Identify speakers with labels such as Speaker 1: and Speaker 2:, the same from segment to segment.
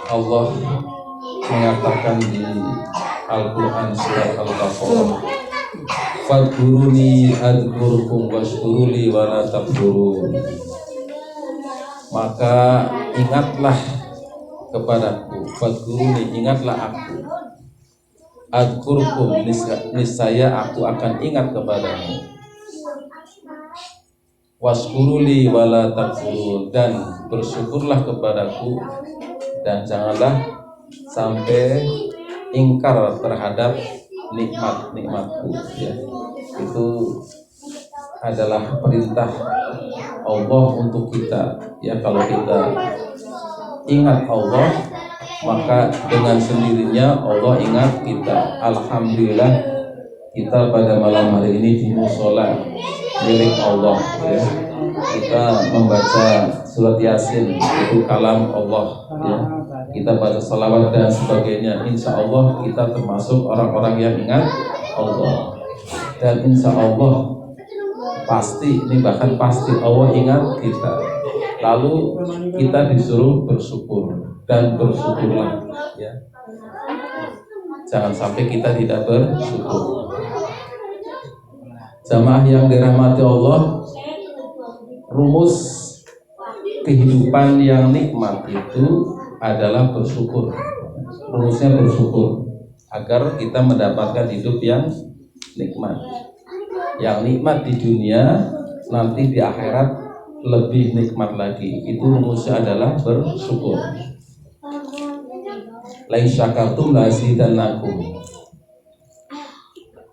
Speaker 1: Allah mengatakan di Al-Quran surat Al-Baqarah, fadkuruni adkurkum washkuruli wala takfurun. Maka ingatlah kepadaku, fadkuruni, ingatlah aku, adkurkum, niscaya aku akan ingat kepadamu, washkuruli wala takfurun, dan bersyukurlah kepadaku dan janganlah sampai ingkar terhadap nikmat-nikmatku, ya. Itu adalah perintah Allah untuk kita, ya. Kalau kita ingat Allah, maka dengan sendirinya Allah ingat kita. Alhamdulillah kita pada malam hari ini di musola milik Allah, ya. Kita membaca surat Yasin, itu kalam Allah, ya. Kita baca salawat dan sebagainya. Insya Allah kita termasuk orang-orang yang ingat Allah. Dan insya Allah pasti, ini bahkan pasti Allah ingat kita. Lalu kita disuruh bersyukur, dan bersyukurlah, ya. Jangan sampai kita tidak bersyukur. Jamaah yang dirahmati Allah, rumus kehidupan yang nikmat itu adalah bersyukur. Rumusnya bersyukur agar kita mendapatkan hidup yang nikmat. Yang nikmat di dunia, nanti di akhirat lebih nikmat lagi. Itu rumusnya adalah bersyukur. La in syakartum la azidannakum.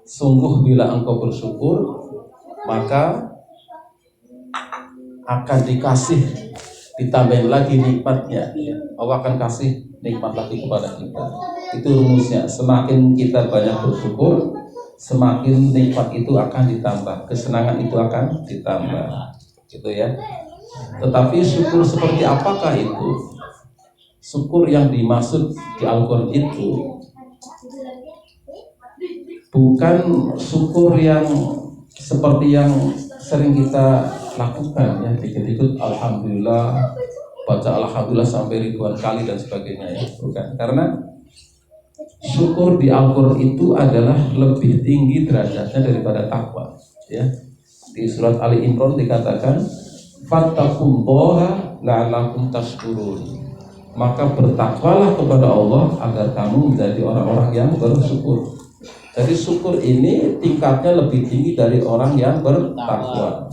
Speaker 1: Sungguh bila engkau bersyukur, maka akan dikasih, ditambahin lagi nikmatnya, ya. Allah akan kasih nikmat lagi kepada kita. Itu rumusnya. Semakin kita banyak bersyukur, semakin nikmat itu akan ditambah, kesenangan itu akan ditambah, gitu ya. Tetapi syukur seperti apakah itu? Syukur yang dimaksud di Al-Quran itu bukan syukur yang seperti yang sering kita lakukan, ya, dikit-dikit alhamdulillah, baca alhamdulillah sampai ribuan kali dan sebagainya, ya. Bukan, karena syukur di Al-Quran itu adalah lebih tinggi derajatnya daripada takwa, ya. Di surat Ali Imran dikatakan, fattaqullaha la'allakum tashkurun. Maka bertakwalah kepada Allah agar kamu menjadi orang-orang yang bersyukur. Jadi syukur ini tingkatnya lebih tinggi dari orang yang bertakwa.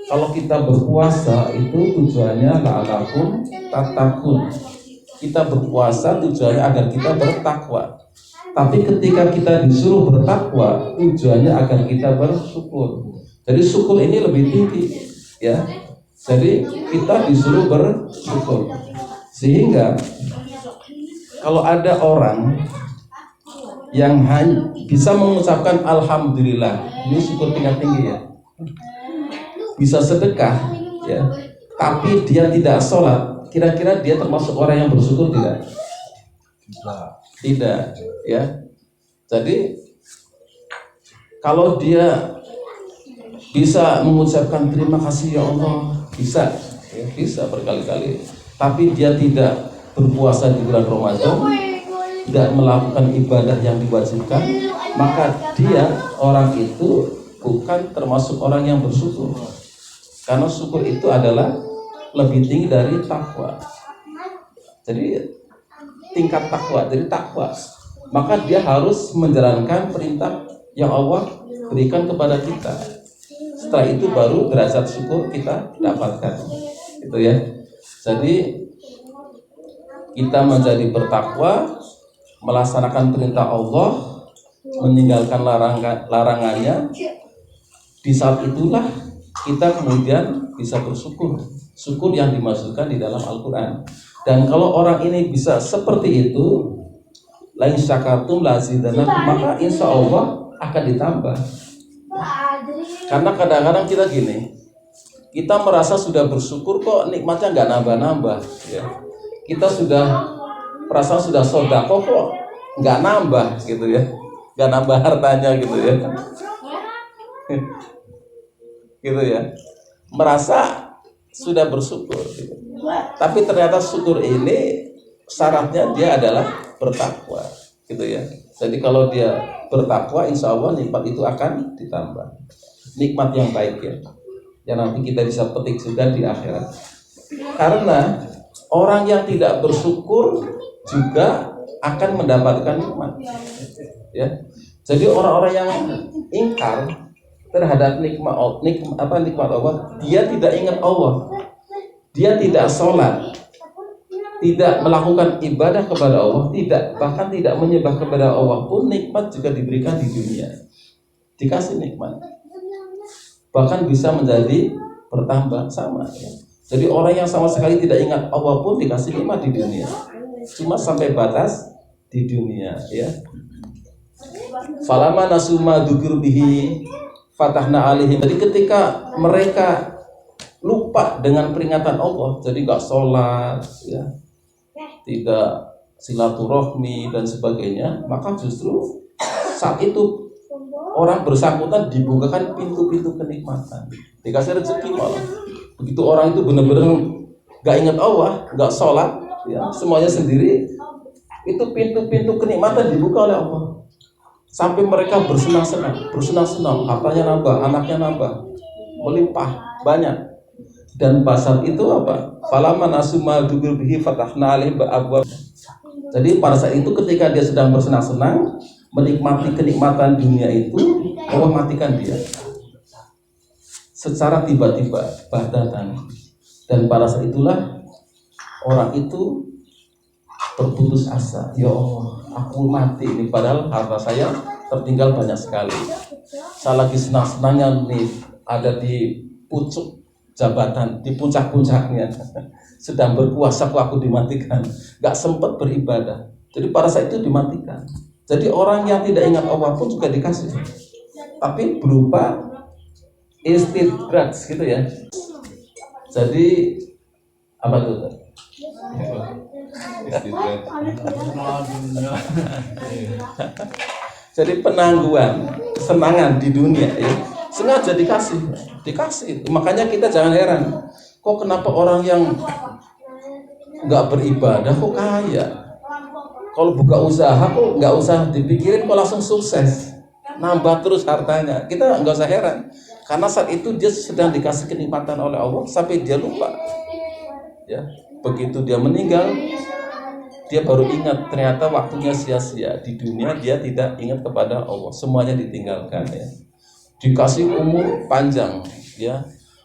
Speaker 1: Kalau kita berpuasa itu tujuannya la'allakum tattaqun. Kita berpuasa tujuannya agar kita bertakwa. Tapi ketika kita disuruh bertakwa, tujuannya agar kita bersyukur. Jadi syukur ini lebih tinggi, ya. Jadi kita disuruh bersyukur. Sehingga kalau ada orang yang hanya bisa mengucapkan alhamdulillah, ini syukur tingkat tinggi, ya. Bisa sedekah, ya, tapi dia tidak sholat, kira-kira dia termasuk orang yang bersyukur tidak? Tidak, ya. Jadi kalau dia bisa mengucapkan terima kasih ya Allah, bisa, ya, bisa berkali-kali, tapi dia tidak berpuasa di bulan Ramadan, tidak melakukan ibadah yang diwajibkan, maka dia, orang itu bukan termasuk orang yang bersyukur. Karena syukur itu adalah lebih tinggi dari takwa. Jadi tingkat takwa, dari takwa, maka dia harus menjalankan perintah yang Allah berikan kepada kita. Setelah itu baru derajat syukur kita dapatkan, gitu ya. Jadi kita menjadi bertakwa, melaksanakan perintah Allah, meninggalkan larangannya. Di saat itulah kita kemudian bisa bersyukur. Syukur yang dimaksudkan di dalam Al-Quran. Dan kalau orang ini bisa seperti itu, la in syakartum la azidannakum, maka insya Allah akan ditambah. Karena kadang-kadang kita gini, kita merasa sudah bersyukur kok nikmatnya nggak nambah-nambah, ya. Kita sudah merasa sudah sedekah kok nggak nambah, gitu ya, nggak nambah hartanya, gitu ya. Gitu ya, merasa sudah bersyukur, gitu. Tapi ternyata syukur ini syaratnya dia adalah bertakwa, gitu ya. Jadi kalau dia bertakwa, insya Allah nikmat itu akan ditambah. Nikmat yang baik ya, yang nanti kita bisa petik juga di akhirat. Karena orang yang tidak bersyukur juga akan mendapatkan nikmat. Ya, jadi orang-orang yang ingkar terhadap nikmat Allah, dia tidak ingat Allah, dia tidak sholat, tidak melakukan ibadah kepada Allah, bahkan tidak menyembah kepada Allah pun, nikmat juga diberikan di dunia, dikasih nikmat, bahkan bisa menjadi bertambah sama ya. Jadi orang yang sama sekali tidak ingat Allah pun dikasih nikmat di dunia, cuma sampai batas di dunia ya. Falama nasuma dzukir bihi fatahna alaihim. Jadi ketika mereka lupa dengan peringatan Allah, jadi gak sholat ya, tidak silaturahmi dan sebagainya, maka justru saat itu orang bersangkutan dibukakan pintu-pintu kenikmatan, dikasih rezeki malah. Begitu orang itu benar-benar gak ingat Allah, gak sholat ya, semuanya sendiri, itu pintu-pintu kenikmatan dibuka oleh Allah. Sampai mereka bersenang-senang, hartanya nambah, anaknya nambah, melimpah, banyak. Dan pasal itu apa? Falaman asuma dzukir bihi fatahna alaihim abwaab. Jadi pada saat itu ketika dia sedang bersenang-senang, menikmati kenikmatan dunia itu, Allah matikan dia secara tiba-tiba, bahtatan. Dan pada saat itulah orang itu berputus asa. Ya Allah, aku mati ini, padahal harta saya tertinggal banyak sekali. Saya lagi senang-senangnya nih, ada di pucuk jabatan, di puncak-puncaknya, sedang berkuasa, kok aku dimatikan, gak sempat beribadah. Jadi pada saat itu dimatikan. Jadi orang yang tidak ingat Allah pun juga dikasih, tapi berupa istidraj gitu ya. Jadi apa tuh? Jadi penangguhan, kesenangan di dunia ya, sengaja dikasih. Makanya kita jangan heran, kok kenapa orang yang nggak beribadah kok kaya? Kalau buka usaha kok nggak usah dipikirin, kok langsung sukses, nambah terus hartanya. Kita nggak usah heran, karena saat itu dia sedang dikasih kenikmatan oleh Allah sampai dia lupa. Ya, begitu dia meninggal, dia baru ingat ternyata waktunya sia-sia di dunia, dia tidak ingat kepada Allah, semuanya ditinggalkan ya. Dikasih umur panjang ya.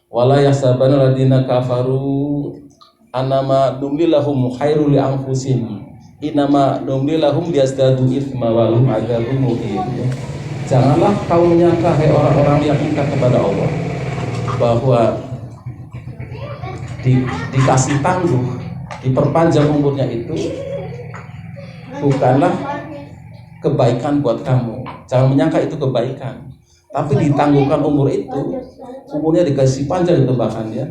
Speaker 1: Wala yahsabanal ladzina kafaru annama numlilahum khairul li anfusihim inama numlilahum liyazdadu itsma wa lahum adzabun muqim. Janganlah kau menyangka hai orang-orang yang ingkar kepada Allah bahwa dikasih tangguh, diperpanjang umurnya itu bukanlah kebaikan buat kamu. Jangan menyangka itu kebaikan. Tapi ditangguhkan umur itu, umurnya dikasih panjang itu bahkan ya,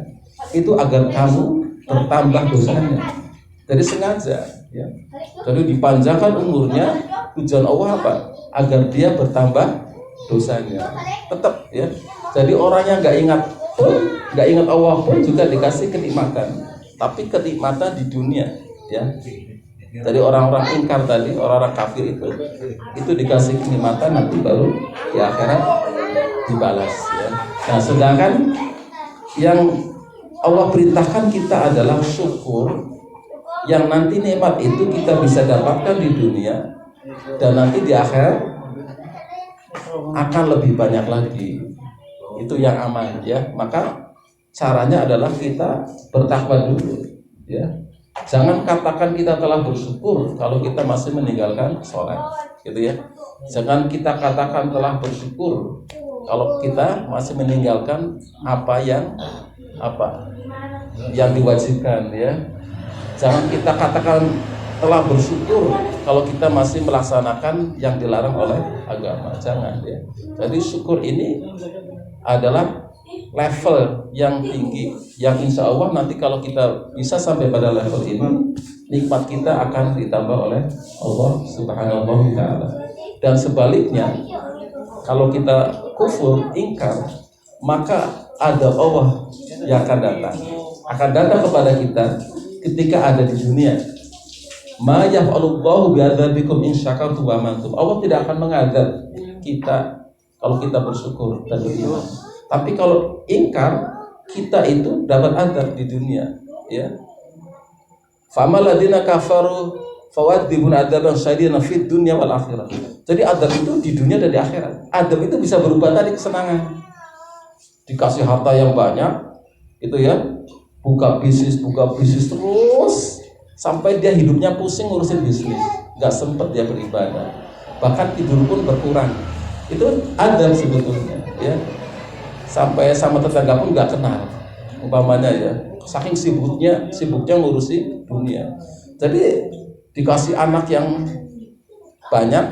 Speaker 1: itu agar kamu bertambah dosanya. Jadi sengaja ya. Jadi dipanjangkan umurnya, tujuan Allah apa? Agar dia bertambah dosanya. Tetap ya. Jadi orang yang nggak ingat Allah pun juga dikasih kenikmatan, tapi kenikmatan di dunia ya. Jadi orang-orang ingkar tadi, orang-orang kafir itu dikasih kenikmatan, nanti baru di akhirat dibalas ya. Nah, sedangkan yang Allah perintahkan kita adalah syukur, yang nanti nikmat itu kita bisa dapatkan di dunia, dan nanti di akhirat akan lebih banyak lagi. Itu yang aman ya. Maka caranya adalah kita bertakwa dulu ya. Jangan katakan kita telah bersyukur kalau kita masih meninggalkan sholat gitu ya. Jangan kita katakan telah bersyukur kalau kita masih meninggalkan apa yang diwajibkan ya. Jangan kita katakan telah bersyukur kalau kita masih melaksanakan yang dilarang oleh agama. Jangan ya. Jadi syukur ini adalah level yang tinggi, yang insya Allah nanti kalau kita bisa sampai pada level ini, nikmat kita akan ditambah oleh Allah Subhanahu wa Ta'ala. Dan sebaliknya, kalau kita kufur, ingkar, maka ada Allah yang akan datang kepada kita ketika ada di dunia. Ma yaf'alullahu bi'adzabikum in syakartum wa amantum. Allah tidak akan mengadab kita kalau kita bersyukur dan beriman. Tapi kalau ingkar, kita itu dapat adab di dunia, ya. Famal ladzina kafaru fawadzibun adzaban syadidan fid dunya wal akhirah. Jadi adab itu di dunia dan di akhirat. Adab itu bisa berubah tadi kesenangan. Dikasih harta yang banyak, itu ya, buka bisnis terus sampai dia hidupnya pusing ngurusin bisnis, nggak sempet dia beribadah, bahkan tidur pun berkurang. Itu adab sebetulnya, ya. Sampai sama tetangga pun nggak kenal, umpamanya ya, saking sibuknya ngurusi dunia. Jadi dikasih anak yang banyak,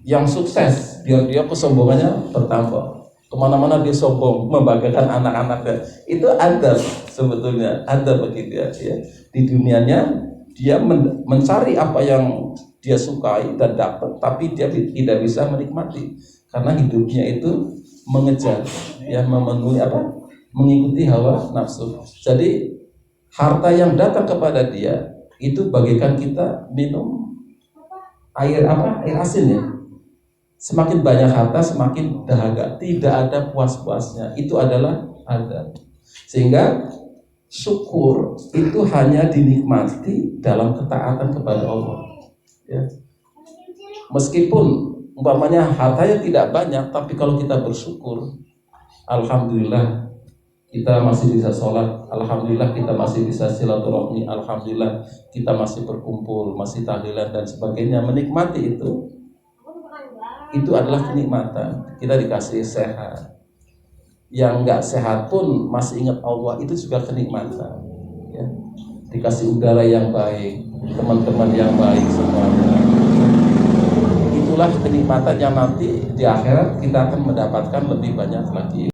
Speaker 1: yang sukses, biar dia kesombongannya bertambah. Kemana-mana dia sombong, membanggakan anak-anaknya. Itu adab sebetulnya, adab bagi dia, ya. Di dunianya dia mencari apa yang dia sukai dan dapat, tapi dia tidak bisa menikmati karena hidupnya itu mengejar, ya, memenuhi mengikuti hawa nafsu. Jadi harta yang datang kepada dia itu bagaikan kita minum air asin, ya. Semakin banyak harta semakin dahaga, tidak ada puas-puasnya. Itu adalah adab. Sehingga syukur itu hanya dinikmati dalam ketaatan kepada Allah, ya. Meskipun umpamanya hartanya tidak banyak, tapi kalau kita bersyukur, alhamdulillah kita masih bisa sholat, alhamdulillah kita masih bisa silaturahmi, alhamdulillah kita masih berkumpul, masih tahlilan dan sebagainya, menikmati itu adalah kenikmatan. Kita dikasih sehat, yang nggak sehat pun masih ingat Allah, itu juga kenikmatan, ya. Dikasih udara yang baik, teman-teman yang baik semuanya, itulah kenikmatan yang nanti di akhirat kita akan mendapatkan lebih banyak lagi.